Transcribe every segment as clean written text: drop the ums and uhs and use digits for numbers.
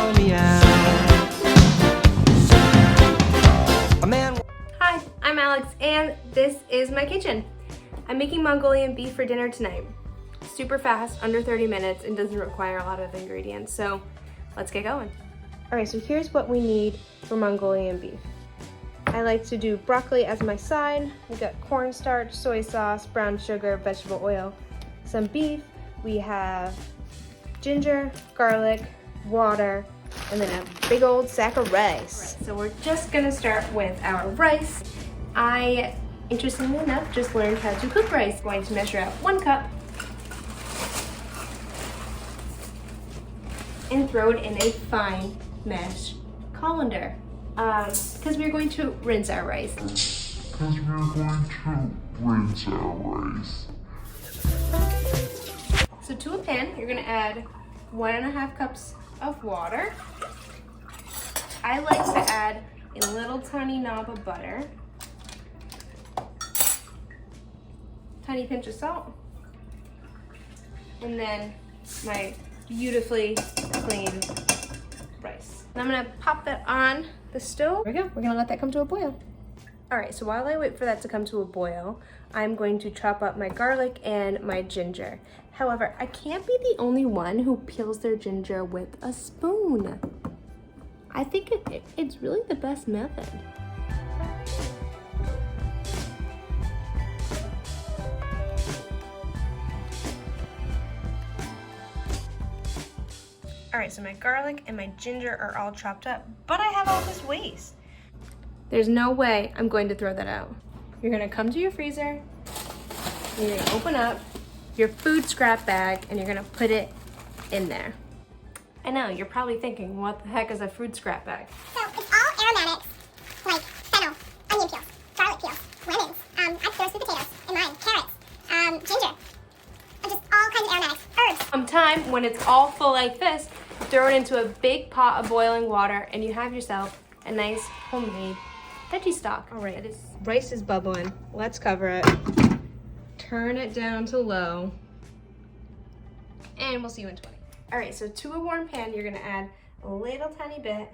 call me out. A man. Hi, I'm Alex, and this is my kitchen. I'm making Mongolian beef for dinner tonight. Super fast, under 30 minutes, and doesn't require a lot of ingredients, so let's get going. All right, so here's what we need for Mongolian beef. I like to do broccoli as my side. We got cornstarch, soy sauce, brown sugar, vegetable oil, some beef. We have ginger, garlic, water, and then a big old sack of rice. Right, so we're just gonna start with our rice. I, interestingly enough, just learned how to cook rice. I'm going to measure out 1 cup and throw it in a fine mesh colander. Because we're going to rinse our rice. So to a pan, you're gonna add 1.5 cups of water. I like to add a little tiny knob of butter, tiny pinch of salt, and then my beautifully clean rice. And I'm gonna pop that on the stove. There we go, we're gonna let that come to a boil. All right, so while I wait for that to come to a boil, I'm going to chop up my garlic and my ginger. However, I can't be the only one who peels their ginger with a spoon. I think it's really the best method. All right, so my garlic and my ginger are all chopped up, but I have all this waste. There's no way I'm going to throw that out. You're gonna come to your freezer, and you're gonna open up your food scrap bag, and you're gonna put it in there. I know, you're probably thinking, what the heck is a food scrap bag? So it's all aromatics, like fennel, onion peels, garlic peels, lemons, I throw sweet potatoes in mine, carrots, ginger, and just all kinds of aromatics, herbs. Sometime when it's all full like this, throw it into a big pot of boiling water, and you have yourself a nice homemade veggie stock. All right, rice is bubbling. Let's cover it. Turn it down to low, and we'll see you in 20. All right, so to a warm pan, you're gonna add a little tiny bit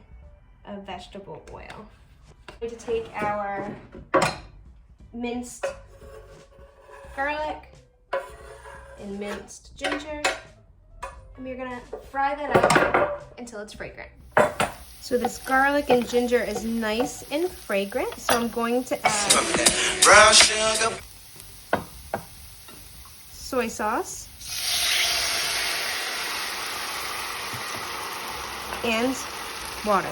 of vegetable oil. We're going to take our minced garlic and minced ginger, and we're gonna fry that up until it's fragrant. So this garlic and ginger is nice and fragrant, so I'm going to add brown sugar, soy sauce, and water.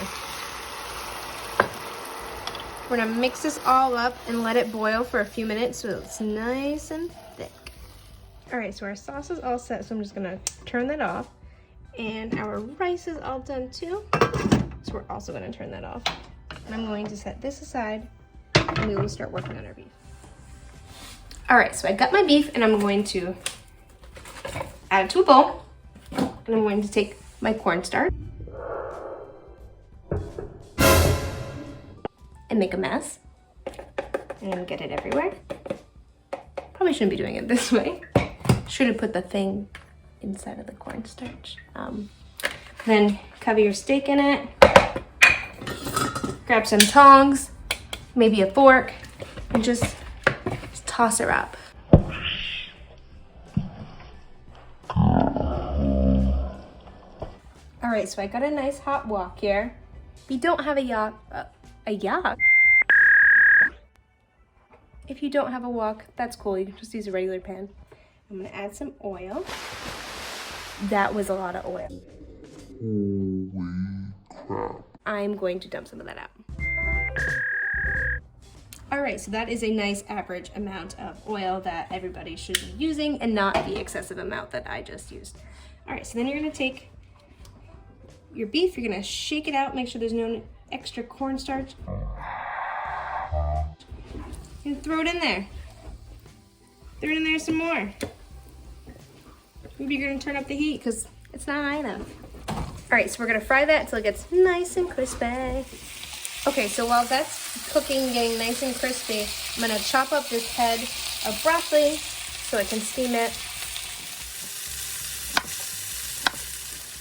We're gonna mix this all up and let it boil for a few minutes so it's nice and thick. All right, so our sauce is all set, so I'm just gonna turn that off. And our rice is all done too, so we're also gonna turn that off. And I'm going to set this aside, and we will start working on our beef. All right, so I got my beef, and I'm going to add it to a bowl, and I'm going to take my cornstarch and make a mess and get it everywhere. Probably shouldn't be doing it this way. Should have put the thing inside of the cornstarch. Then cover your steak in it. Grab some tongs, maybe a fork, and just toss her up. All right, so I got a nice hot wok here. If you don't have a if you don't have a wok, that's cool. You can just use a regular pan. I'm gonna add some oil. That was a lot of oil. Holy crap. I'm going to dump some of that out. All right, so that is a nice average amount of oil that everybody should be using and not the excessive amount that I just used. All right, so then you're gonna take your beef, you're gonna shake it out, make sure there's no extra cornstarch. And throw it in there. Throw it in there some more. Maybe you're gonna turn up the heat because it's not high enough. All right, so we're gonna fry that until it gets nice and crispy. Okay, so while that's cooking, getting nice and crispy, I'm gonna chop up this head of broccoli so I can steam it.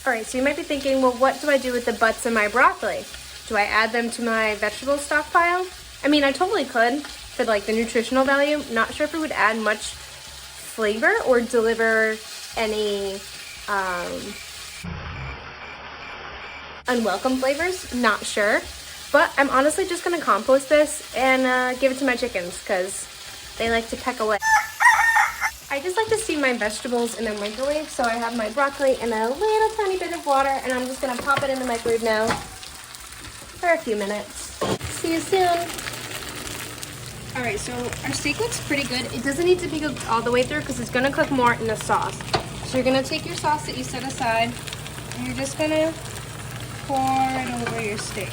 All right, so you might be thinking, well, what do I do with the butts in my broccoli? Do I add them to my vegetable stockpile? I mean, I totally could for like the nutritional value. Not sure if it would add much flavor or deliver any unwelcome flavors. Not sure. But I'm honestly just gonna compost this and give it to my chickens because they like to peck away. I just like to steam my vegetables in the microwave, so I have my broccoli in a little tiny bit of water, and I'm just gonna pop it in the microwave now for a few minutes. See you soon. All right, so our steak looks pretty good. It doesn't need to be cooked all the way through because it's gonna cook more in the sauce. So you're gonna take your sauce that you set aside, and you're just gonna pour it over your steak.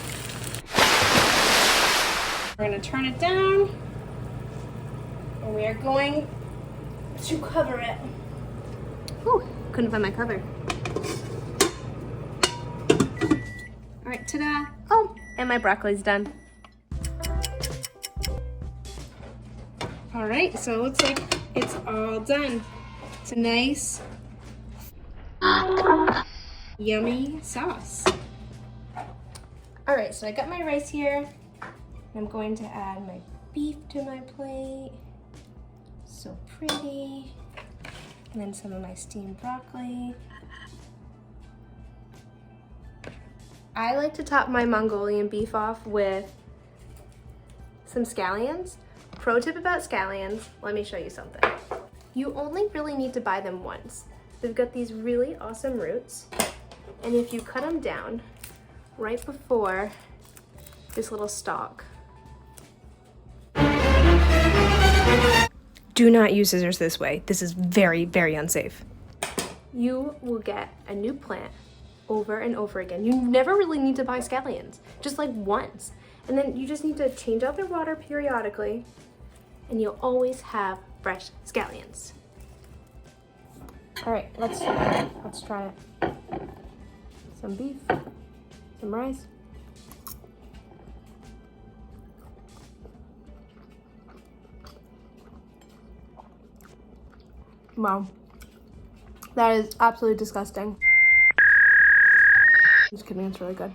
We're gonna turn it down, and we are going to cover it. Ooh, couldn't find my cover. All right, ta-da. Oh, and my broccoli's done. All right, so it looks like it's all done. It's a nice, yummy sauce. All right, so I got my rice here. I'm going to add my beef to my plate. So pretty. And then some of my steamed broccoli. I like to top my Mongolian beef off with some scallions. Pro tip about scallions, let me show you something. You only really need to buy them once. They've got these really awesome roots. And if you cut them down right before this little stalk, do not use scissors this way. This is very, very unsafe. You will get a new plant over and over again. You never really need to buy scallions, just like once. And then you just need to change out their water periodically, and you'll always have fresh scallions. All right, let's try it. Some beef, some rice. Wow, that is absolutely disgusting. Just kidding, it's really good.